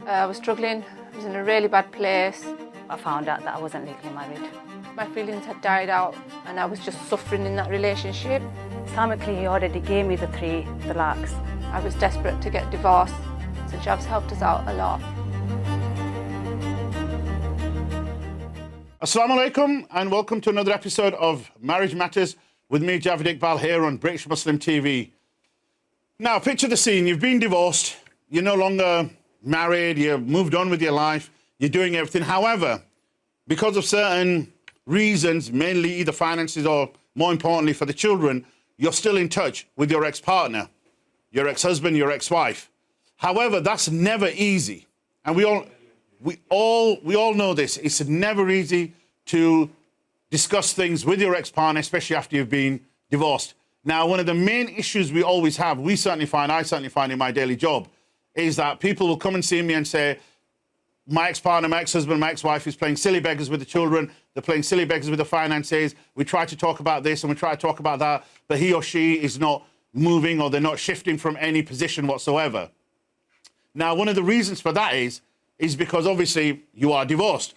I was struggling, I was in a really bad place. I found out that I wasn't legally married. My feelings had died out and I was just suffering in that relationship. Islamically, he already gave me the 3 talaqs. I was desperate to get divorced, so Jav's helped us out a lot. Assalamu alaikum and welcome to another episode of Marriage Matters with me, Javaid Iqbal, here on British Muslim TV. Now, picture the scene. You've been divorced, you're no longer married, you've moved on with your life, you're doing everything. However, because of certain reasons, mainly either finances or more importantly for the children, you're still in touch with your ex-partner, your ex-husband, your ex-wife. However, that's never easy. And we all know this. It's never easy to discuss things with your ex-partner, especially after you've been divorced. Now, one of the main issues we always have, I certainly find in my daily job, is that people will come and see me and say, my ex-partner, my ex-husband, my ex-wife is playing silly beggars with the children, they're playing silly beggars with the finances, we try to talk about this and we try to talk about that, but he or she is not moving or they're not shifting from any position whatsoever. Now, one of the reasons for that is because obviously you are divorced.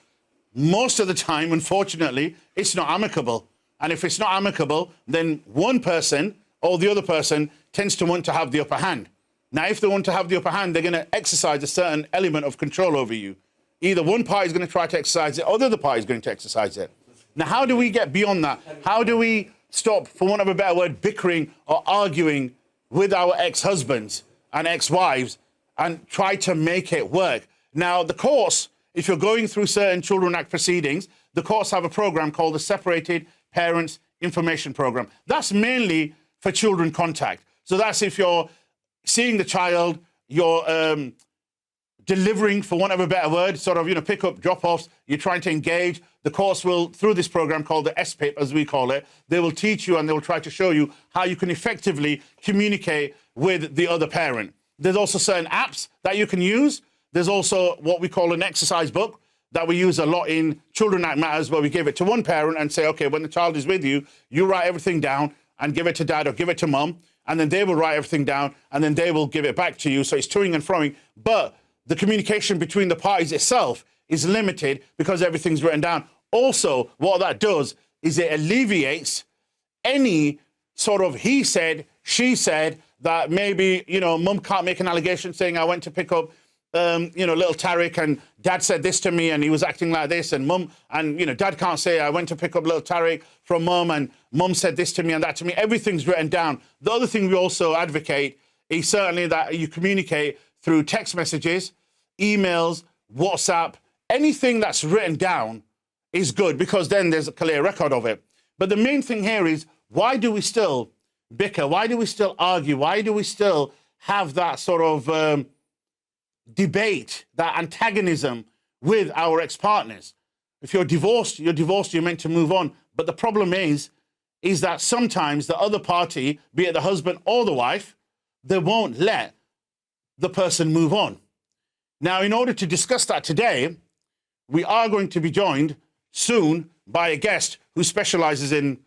Most of the time, unfortunately, it's not amicable. And if it's not amicable, then one person or the other person tends to want to have the upper hand. Now, if they want to have the upper hand, they're going to exercise a certain element of control over you. Either one party is going to try to exercise it or the other party is going to exercise it. Now, how do we get beyond that? How do we stop, for want of a better word, bickering or arguing with our ex-husbands and ex-wives and try to make it work? Now, the courts, if you're going through certain Children Act proceedings, the courts have a program called the Separated Parents Information Program. That's mainly for children contact. So that's if you're seeing the child, you're delivering, for want of a better word, sort of, pick up, drop-offs, you're trying to engage. The courts will, through this program called the SPIP, as we call it, they will teach you and they will try to show you how you can effectively communicate with the other parent. There's also certain apps that you can use. There's also what we call an exercise book that we use a lot in Children Act matters, where we give it to one parent and say, okay, when the child is with you, you write everything down and give it to dad or give it to mum, and then they will write everything down and then they will give it back to you. So it's toing and froing, but the communication between the parties itself is limited because everything's written down. Also, what that does is it alleviates any sort of he said, she said, that maybe, mum can't make an allegation saying I went to pick up little Tariq and dad said this to me and he was acting like this, and mum and dad can't say I went to pick up little Tariq from mum and mum said this to me and that to me. Everything's written down. The other thing we also advocate is certainly that you communicate through text messages, emails, WhatsApp. Anything that's written down is good because then there's a clear record of it. But the main thing here is, why do we still bicker? Why do we still argue? Why do we still have that sort of debate, that antagonism with our ex-partners? If you're divorced, you're meant to move on. But the problem is that sometimes the other party, be it the husband or the wife, they won't let the person move on. Now, in order to discuss that today, we are going to be joined soon by a guest who specializes in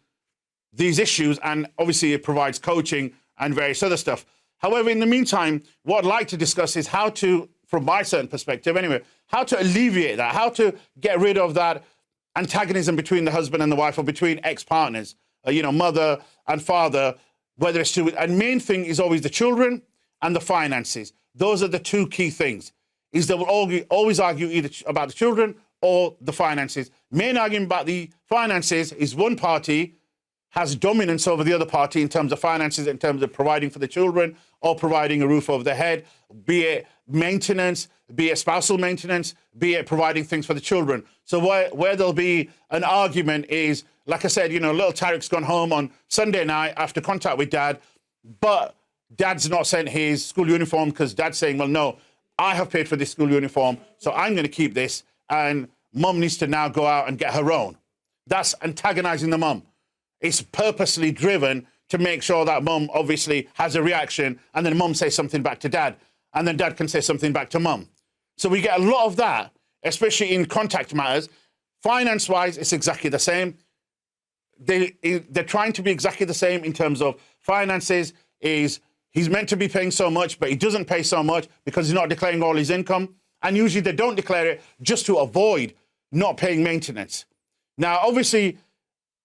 these issues and obviously it provides coaching and various other stuff. However, in the meantime, what I'd like to discuss is how to, from my certain perspective anyway, how to alleviate that, how to get rid of that antagonism between the husband and the wife or between ex-partners, mother and father, whether it's two. And main thing is always the children and the finances. Those are the two key things, is they will always argue either about the children or the finances. Main argument about the finances is one party has dominance over the other party in terms of finances, in terms of providing for the children or providing a roof over their head, be it maintenance, be it spousal maintenance, be it providing things for the children. So where there'll be an argument is, like I said, little Tariq's gone home on Sunday night after contact with dad, but dad's not sent his school uniform because dad's saying, well, no, I have paid for this school uniform, so I'm going to keep this, and mum needs to now go out and get her own. That's antagonizing the mum. It's purposely driven to make sure that mum obviously has a reaction and then mum says something back to dad and then dad can say something back to mum. So we get a lot of that, especially in contact matters. Finance-wise, it's exactly the same. They're trying to be exactly the same in terms of finances. Is he's meant to be paying so much, but he doesn't pay so much because he's not declaring all his income. And usually they don't declare it just to avoid not paying maintenance. Now, obviously,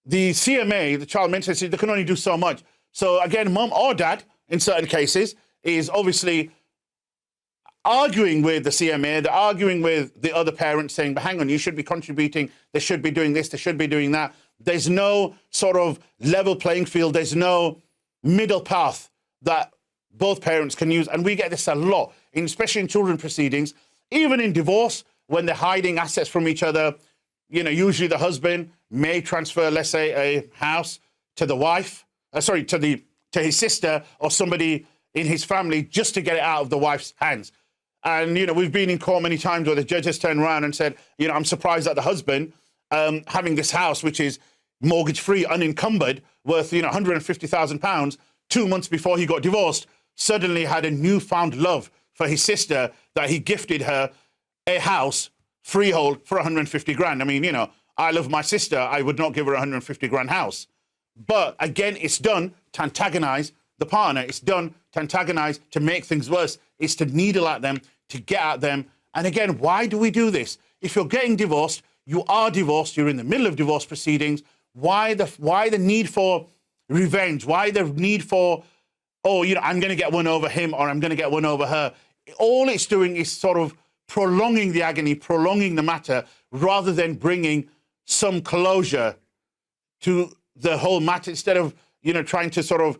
the CMA, the child maintenance, they can only do so much. So again, mum or dad, in certain cases, is obviously arguing with the CMA, they're arguing with the other parents saying, but hang on, you should be contributing, they should be doing this, they should be doing that. There's no sort of level playing field, there's no middle path that both parents can use. And we get this a lot, especially in children proceedings, even in divorce, when they're hiding assets from each other. You know, usually the husband may transfer, let's say, a house to the wife, to his sister or somebody in his family just to get it out of the wife's hands. And, you know, we've been in court many times where the judge has turned around and said, you know, I'm surprised that the husband, having this house, which is mortgage-free, unencumbered, worth, you know, £150,000, 2 months before he got divorced, suddenly had a newfound love for his sister that he gifted her a house, freehold, for 150 grand. I mean, you know, I love my sister. I would not give her a 150 grand house. But again, it's done to antagonize the partner. It's done to antagonize, to make things worse. It's to needle at them, to get at them. And again, why do we do this? If you're getting divorced, you are divorced, you're in the middle of divorce proceedings, why the need for revenge? Why the need for, oh, you know, I'm going to get one over him or I'm going to get one over her? All it's doing is sort of prolonging the agony, prolonging the matter, rather than bringing some closure to the whole matter, instead of, you know, trying to sort of,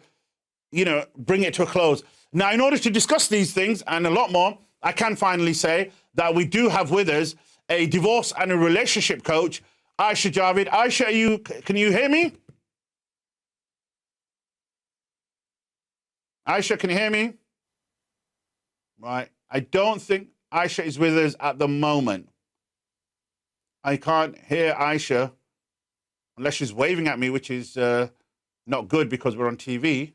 you know, bring it to a close. Now, in order to discuss these things and a lot more, I can finally say that we do have with us a divorce and a relationship coach, Aishah Javed. Aishah, can you hear me? Aishah, can you hear me? Right. I don't think Aishah is with us at the moment. I can't hear Aishah unless she's waving at me, which is not good because we're on TV.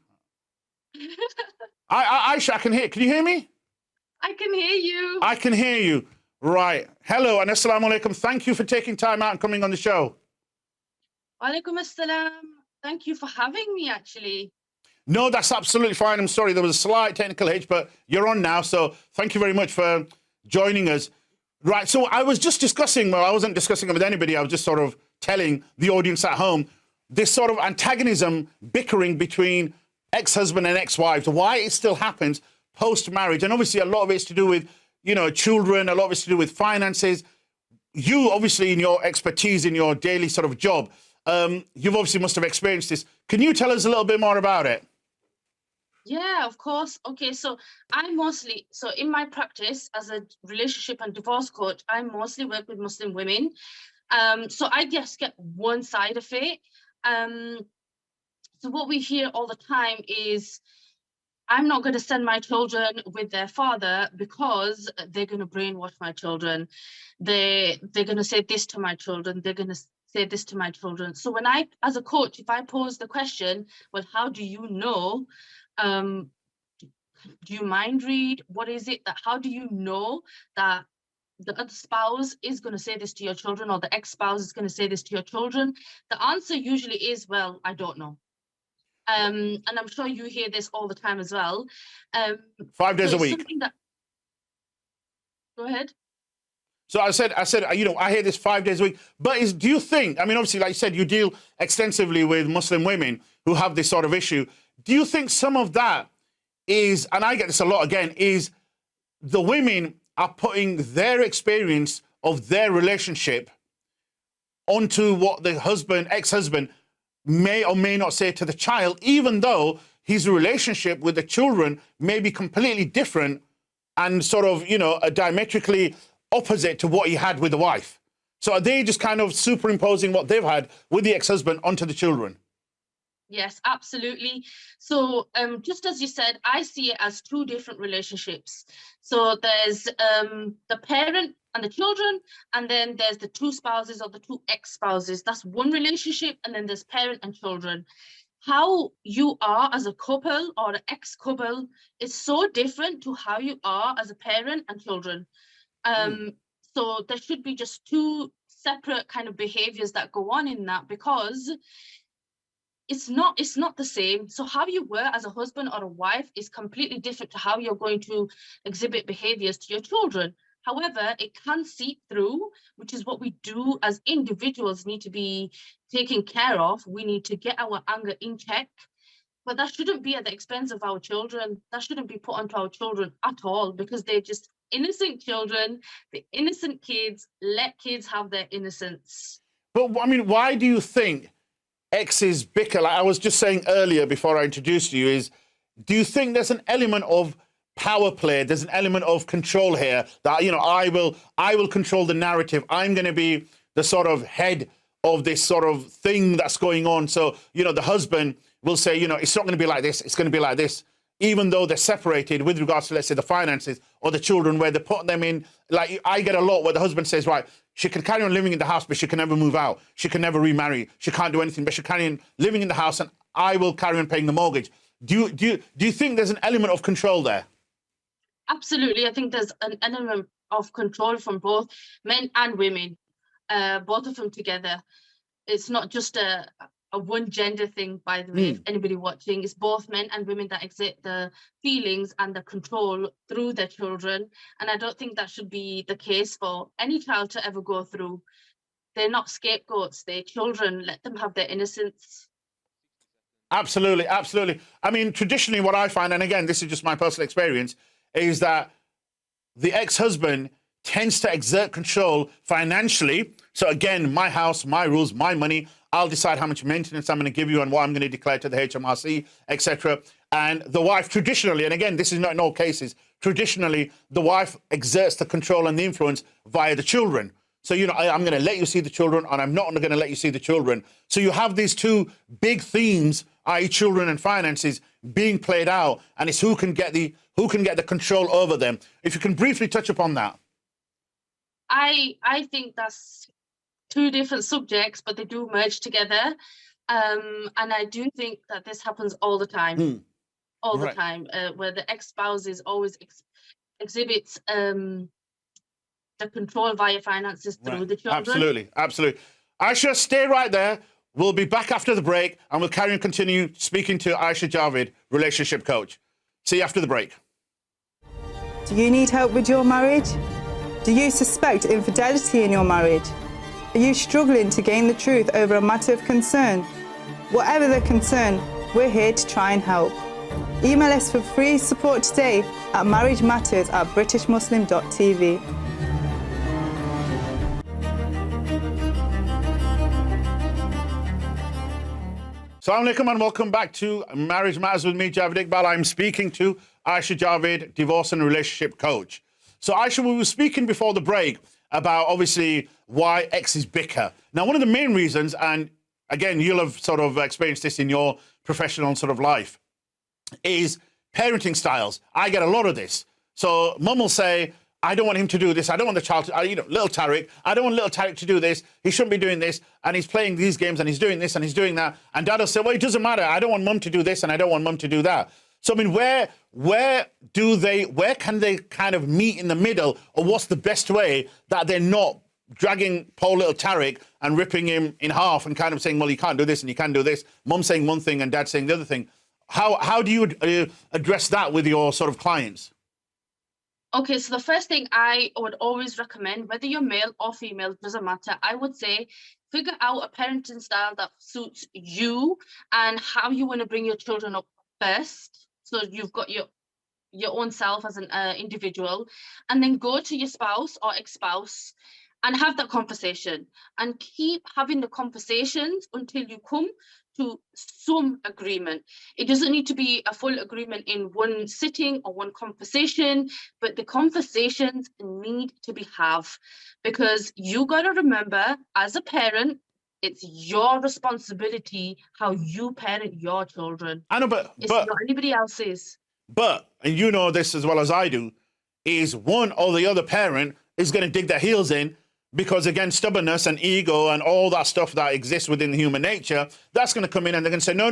Aishah, I can hear. Can you hear me? I can hear you. I can hear you. Right. Hello and assalamu alaikum. Thank you for taking time out and coming on the show. Walaikum assalam. Thank you for having me, actually. No, that's absolutely fine. I'm sorry, there was a slight technical hitch, but you're on now. So thank you very much for joining us. Right. So I was just discussing, well, I wasn't discussing it with anybody. I was just sort of telling the audience at home this sort of antagonism, bickering between ex-husband and ex-wives, why it still happens post-marriage. And obviously a lot of it's to do with, you know, children, a lot of it's to do with finances. You obviously, in your expertise, in your daily sort of job, you've obviously must have experienced this. Can you tell us a little bit more about it? Yeah, of course. Okay, so in my practice as a relationship and divorce coach, I mostly work with Muslim women. So I just get one side of it. So what we hear all the time is, I'm not going to send my children with their father because they're going to brainwash my children. They're going to say this to my children. They're going to say this to my children. So when I, as a coach, if I pose the question, well, how do you know? Do you mind read? What is it that, how do you know that the other spouse is going to say this to your children, or the ex-spouse is going to say this to your children? The answer usually is, well, I don't know. And I'm sure you hear this all the time as well. 5 days a week. Go ahead. So I said, you know, I hear this 5 days a week. But do you think, I mean, obviously, like you said, you deal extensively with Muslim women who have this sort of issue. Do you think some of that is, and I get this a lot again, is the women are putting their experience of their relationship onto what the husband, ex-husband, may or may not say to the child, even though his relationship with the children may be completely different and sort of, you know, diametrically opposite to what he had with the wife? So are they just kind of superimposing what they've had with the ex-husband onto the children? Yes, absolutely. So just as you said, I see it as two different relationships. So there's the parent and the children, and then there's the two spouses or the two ex-spouses. That's one relationship, and then there's parent and children. How you are as a couple or an ex-couple is so different to how you are as a parent and children. So there should be just two separate kind of behaviors that go on in that, because it's not the same. So how you were as a husband or a wife is completely different to how you're going to exhibit behaviors to your children. However, it can seep through, which is what we do as individuals need to be taken care of. We need to get our anger in check. But that shouldn't be at the expense of our children. That shouldn't be put onto our children at all, because they're just innocent children, the innocent kids. Let kids have their innocence. But I mean, why do you think exes bicker? Like I was just saying earlier before I introduced you, is do you think there's an element of power play? There's an element of control here that, you know, I will control the narrative. I'm going to be the sort of head of this sort of thing that's going on. So, you know, the husband will say, you know, it's not going to be like this. It's going to be like this, even though they're separated with regards to, let's say, the finances or the children, where they're putting them in. Like I get a lot where the husband says, right, she can carry on living in the house, but she can never move out. She can never remarry. She can't do anything, but she can carry on living in the house, and I will carry on paying the mortgage. Do you think there's an element of control there? Absolutely. I think there's an element of control from both men and women, both of them together. It's not just a one gender thing, by the way, if anybody watching. It's both men and women that exert the feelings and the control through their children. And I don't think that should be the case for any child to ever go through. They're not scapegoats, they're children. Let them have their innocence. Absolutely, absolutely. I mean, traditionally what I find, and again, this is just my personal experience, is that the ex-husband tends to exert control financially. So again, my house, my rules, my money, I'll decide how much maintenance I'm going to give you and what I'm going to declare to the HMRC, etc. And the wife traditionally, and again, this is not in all cases, traditionally, the wife exerts the control and the influence via the children. So, you know, I'm going to let you see the children, and I'm not going to let you see the children. So you have these two big themes, i.e. children and finances, being played out, and it's who can get the control over them. If you can briefly touch upon that. I think that's two different subjects, but they do merge together. And I do think that this happens all the time, all the time, where the ex-spouses always exhibits the control via finances through the children. Absolutely, absolutely. Aishah, stay right there. We'll be back after the break, and we'll carry on continue speaking to Aishah Javed, relationship coach. See you after the break. Do you need help with your marriage? Do you suspect infidelity in your marriage? Are you struggling to gain the truth over a matter of concern? Whatever the concern, we're here to try and help. Email us for free support today at marriagematters@britishmuslim.tv. Assalamu alaikum and welcome back to Marriage Matters with me, Javaid Iqbal. I'm speaking to Aishah Javed, divorce and relationship coach. So Aishah, we were speaking before the break about obviously why exes bicker. Now, one of the main reasons, and again, you'll have sort of experienced this in your professional sort of life, is parenting styles. I get a lot of this. So mum will say, I don't want him to do this. I don't want the child to, little Tariq, I don't want little Tariq to do this. He shouldn't be doing this. And he's playing these games and he's doing this and he's doing that. And dad will say, well, it doesn't matter. I don't want mum to do this and I don't want mum to do that. So, I mean, where can they kind of meet in the middle, or what's the best way that they're not dragging poor little Tariq and ripping him in half and kind of saying, well, you can't do this and you can't do this. Mum saying one thing and dad saying the other thing. How do you address that with your sort of clients? Okay, so the first thing I would always recommend, whether you're male or female, doesn't matter. I would say figure out a parenting style that suits you and how you want to bring your children up first. So you've got your own self as an individual, and then go to your spouse or ex-spouse and have that conversation, and keep having the conversations until you come to some agreement. It doesn't need to be a full agreement in one sitting or one conversation, but the conversations need to be had, because you got to remember, as a parent, it's your responsibility how you parent your children. I know, but not anybody else's. But, and you know this as well as I do, is one or the other parent is going to dig their heels in, because again, stubbornness and ego and all that stuff that exists within human nature, that's going to come in and they're going to say, no,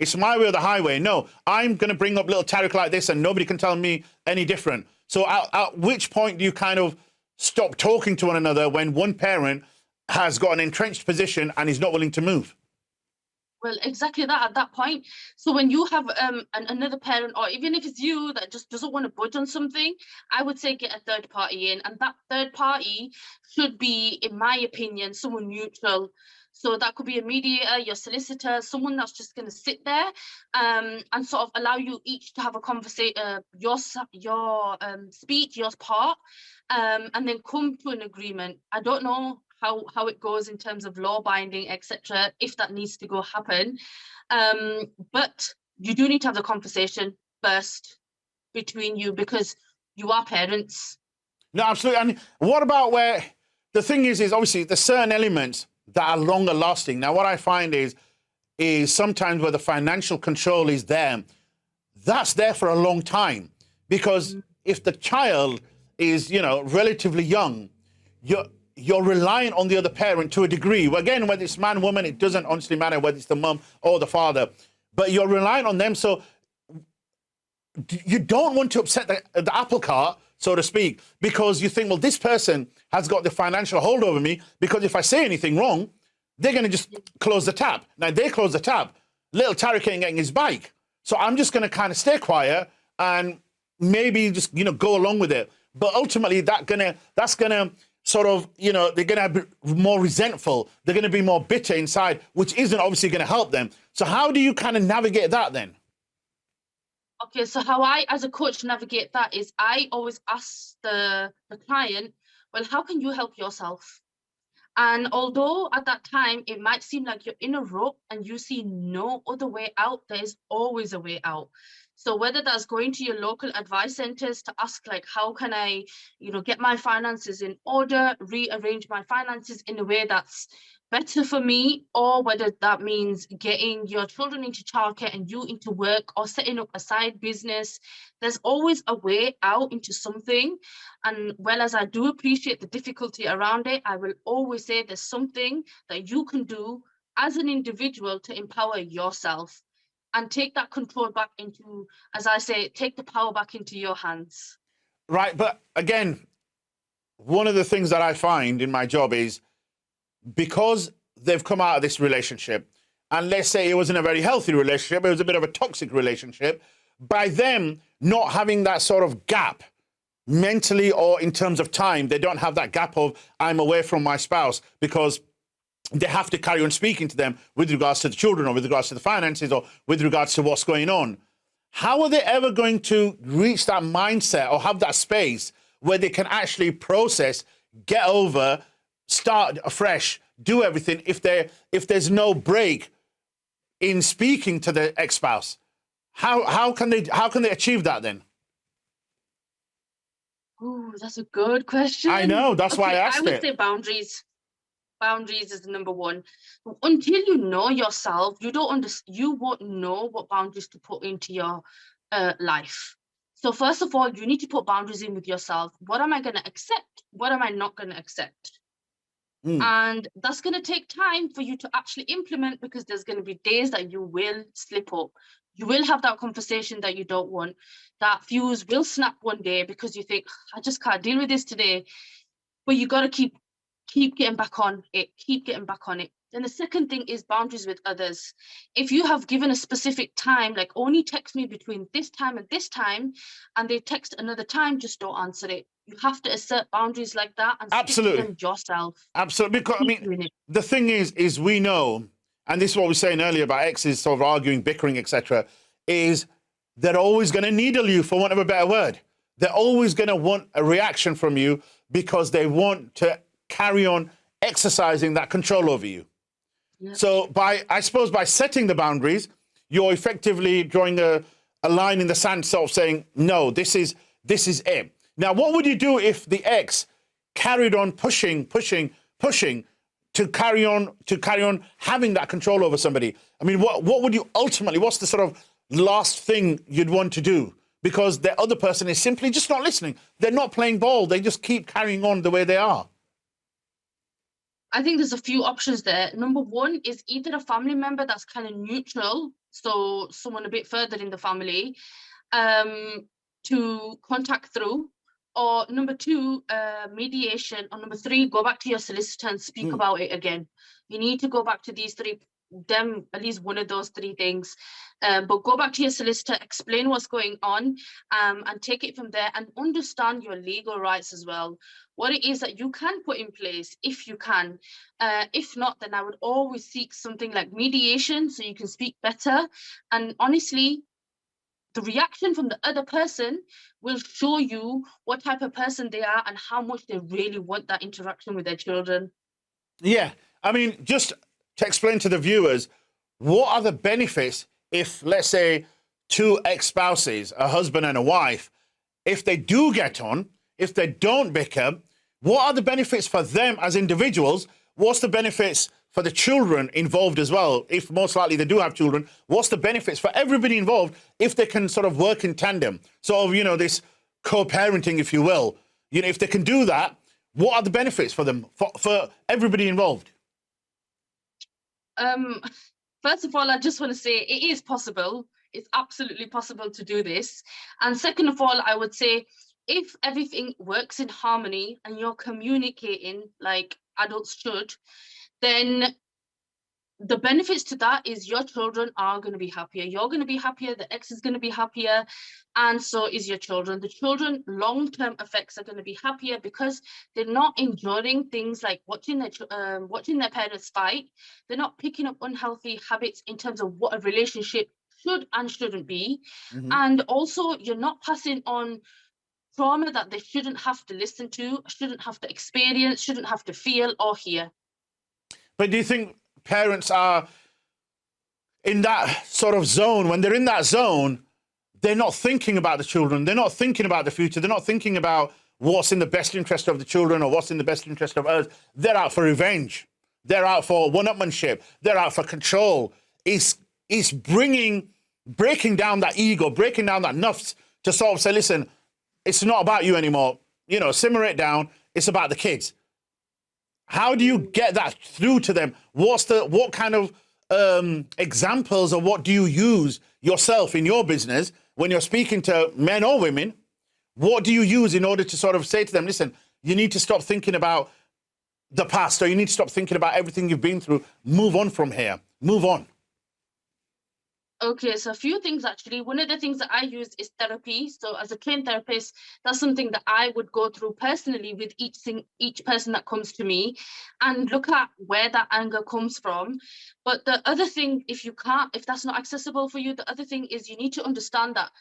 it's my way or the highway. No, I'm going to bring up little Tariq like this and nobody can tell me any different. So at which point do you kind of stop talking to one another when one parent has got an entrenched position and is not willing to move? Well, exactly that at that point. So when you have another parent, or even if it's you that just doesn't want to budge on something, I would say get a third party in, and that third party should be, in my opinion, someone neutral. So that could be a mediator, your solicitor, someone that's just going to sit there and sort of allow you each to have a conversation, your speech, your part, and then come to an agreement. I don't know how it goes in terms of law binding, etc., if that needs to go happen. But you do need to have the conversation first between you, because you are parents. No, absolutely. And what about where the thing is obviously there's certain elements that are longer lasting. Now, what I find is sometimes where the financial control is there, that's there for a long time. Because if the child is, relatively young, you're relying on the other parent to a degree. Again, whether it's man, woman, it doesn't honestly matter whether it's the mum or the father, but you're relying on them. So you don't want to upset the apple cart, so to speak, because you think, well, this person has got the financial hold over me, because if I say anything wrong, they're going to just close the tap. Now, they close the tap, little Tariq ain't getting his bike. So I'm just going to kind of stay quiet and maybe just, go along with it. But ultimately, that's going to sort of, they're going to be more resentful. They're going to be more bitter inside, which isn't obviously going to help them. So how do you kind of navigate that then? Okay, so how I, as a coach, navigate that is I always ask the client, well, how can you help yourself? And although at that time, it might seem like you're in a rut and you see no other way out, there is always a way out. So whether that's going to your local advice centers to ask, like, how can I, get my finances in order, rearrange my finances in a way that's better for me, or whether that means getting your children into childcare and you into work, or setting up a side business, there's always a way out into something. And well, as I do appreciate the difficulty around it, I will always say there's something that you can do as an individual to empower yourself and take that control back into, as I say, take the power back into your hands. Right, but again, one of the things that I find in my job is, because they've come out of this relationship, and let's say it wasn't a very healthy relationship, it was a bit of a toxic relationship, by them not having that sort of gap mentally or in terms of time, they don't have that gap of I'm away from my spouse, because they have to carry on speaking to them with regards to the children, or with regards to the finances, or with regards to what's going on. How are they ever going to reach that mindset or have that space where they can actually process, get over, start afresh, do everything, if there's no break in speaking to the ex-spouse? How can they achieve that then? Oh, that's a good question. I know, that's why I asked it. I would say boundaries. Boundaries is the number one. Until you know yourself, you won't know what boundaries to put into your life. So first of all, you need to put boundaries in with yourself. What am I going to accept? What am I not going to accept? And that's going to take time for you to actually implement, because there's going to be days that you will slip up. You will have that conversation that you don't want. That fuse will snap one day because you think, I just can't deal with this today. But you got to keep getting back on it, keep getting back on it. Then the second thing is boundaries with others. If you have given a specific time, like only text me between this time and this time, and they text another time, just don't answer it. You have to assert boundaries like that and Absolutely. stick to them yourself. Absolutely. Because I mean, the thing is we know, and this is what we were saying earlier about exes sort of arguing, bickering, etc., is they're always going to needle you, for want of a better word. They're always going to want a reaction from you, because they want to carry on exercising that control over you. Yep. So I suppose by setting the boundaries, you're effectively drawing a line in the sand, sort of saying, no, this is it. Now, what would you do if the ex carried on pushing to carry on having that control over somebody? I mean, what would you ultimately, what's the sort of last thing you'd want to do? Because the other person is simply just not listening. They're not playing ball. They just keep carrying on the way they are. I think there's a few options there. Number one is either a family member that's kind of neutral, so someone a bit further in the family, to contact through, or number two, mediation, or number three, go back to your solicitor and speak about it again. You need to go back to these three them at least one of those three things. But go back to your solicitor, explain what's going on, and take it from there, and understand your legal rights as well. What it is that you can put in place if you can. If not, then I would always seek something like mediation so you can speak better. And honestly, the reaction from the other person will show you what type of person they are and how much they really want that interaction with their children. Yeah, I mean, just to explain to the viewers, what are the benefits if, let's say, two ex-spouses, a husband and a wife, if they do get on, if they don't bicker, what are the benefits for them as individuals? What's the benefits for the children involved as well? If most likely they do have children, what's the benefits for everybody involved if they can sort of work in tandem? Sort of, you know, this co-parenting, if you will. You know, if they can do that, what are the benefits for them, for everybody involved? First of all, I just want to say it is possible. It's absolutely possible to do this. And second of all, I would say if everything works in harmony and you're communicating like adults should, then the benefits to that is your children are going to be happier. You're going to be happier. The ex is going to be happier. And so is your children. The children long-term effects are going to be happier because they're not enjoying things like watching their parents fight. They're not picking up unhealthy habits in terms of what a relationship should and shouldn't be. Mm-hmm. And also you're not passing on trauma that they shouldn't have to listen to, shouldn't have to experience, shouldn't have to feel or hear. But do you think parents are in that sort of zone? When they're in that zone, they're not thinking about the children. They're not thinking about the future. They're not thinking about what's in the best interest of the children or what's in the best interest of us. They're out for revenge. They're out for one-upmanship. They're out for control. It's breaking down that ego, breaking down that nuffs to sort of say, listen, it's not about you anymore. You know, simmer it down. It's about the kids. How do you get that through to them? What kind of examples or what do you use yourself in your business when you're speaking to men or women? What do you use in order to sort of say to them, listen, you need to stop thinking about the past, or you need to stop thinking about everything you've been through. Move on from here. Move on. Okay, so a few things actually. One of the things that I use is therapy. So as a trained therapist, that's something that I would go through personally with each person that comes to me and look at where that anger comes from. But the other thing, if that's not accessible for you, the other thing is you need to understand that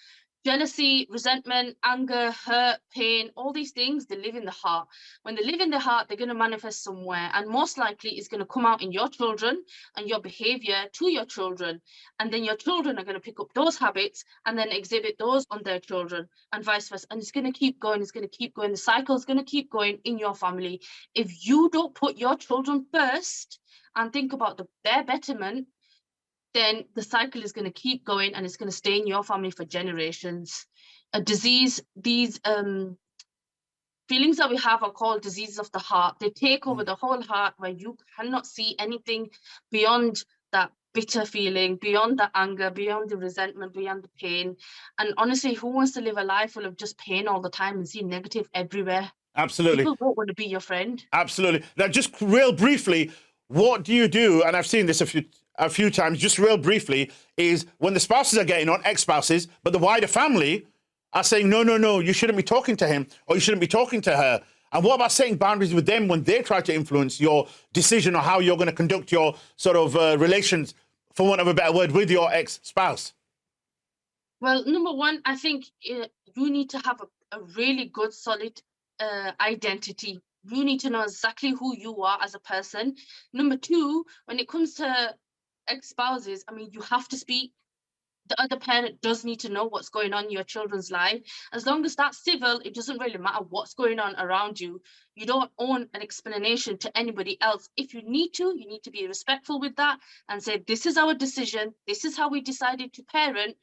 jealousy, resentment, anger, hurt, pain, all these things, they live in the heart. When they live in the heart, they're going to manifest somewhere. And most likely it's going to come out in your children and your behavior to your children. And then your children are going to pick up those habits and then exhibit those on their children and vice versa. And it's going to keep going. It's going to keep going. The cycle is going to keep going in your family. If you don't put your children first and think about their betterment, then the cycle is going to keep going and it's going to stay in your family for generations. A disease, these feelings that we have are called diseases of the heart. They take over the whole heart where you cannot see anything beyond that bitter feeling, beyond the anger, beyond the resentment, beyond the pain. And honestly, who wants to live a life full of just pain all the time and see negative everywhere? Absolutely. People don't want to be your friend. Absolutely. Now, just real briefly, what do you do? And I've seen this a few times, just real briefly, is when the spouses are getting on, ex-spouses, but the wider family are saying, no, you shouldn't be talking to him or you shouldn't be talking to her. And what about setting boundaries with them when they try to influence your decision or how you're going to conduct your sort of relations, for want of a better word, with your ex-spouse? Well, number one, I think you need to have a really good, solid identity. You need to know exactly who you are as a person. Number two, when it comes to ex-spouses, I mean, you have to speak. The other parent does need to know what's going on in your children's life. As long as that's civil, it doesn't really matter what's going on around you. You don't own an explanation to anybody else. If you need to be respectful with that and say, this is our decision. This is how we decided to parent.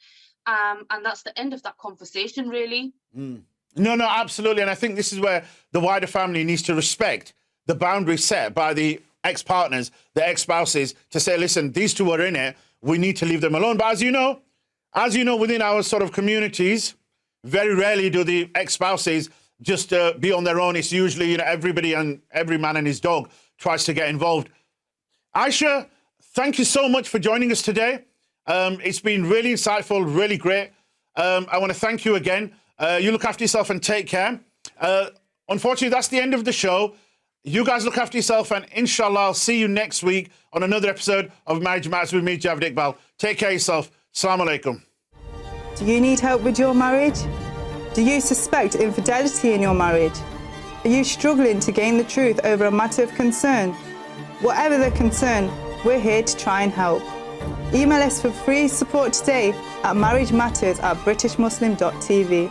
And that's the end of that conversation, really. No, absolutely. And I think this is where the wider family needs to respect the boundaries set by the ex-partners, the ex-spouses, to say, listen, these two are in it. We need to leave them alone. But as you know, within our sort of communities, very rarely do the ex-spouses just be on their own. It's usually, everybody and every man and his dog tries to get involved. Aishah, thank you so much for joining us today. It's been really insightful, really great. I want to thank you again. You look after yourself and take care. Unfortunately, that's the end of the show. You guys look after yourself, and inshallah, I'll see you next week on another episode of Marriage Matters with me, Javaid Iqbal. Take care of yourself. Assalamu alaikum. Do you need help with your marriage? Do you suspect infidelity in your marriage? Are you struggling to gain the truth over a matter of concern? Whatever the concern, we're here to try and help. Email us for free support today at marriagematters@britishmuslim.tv.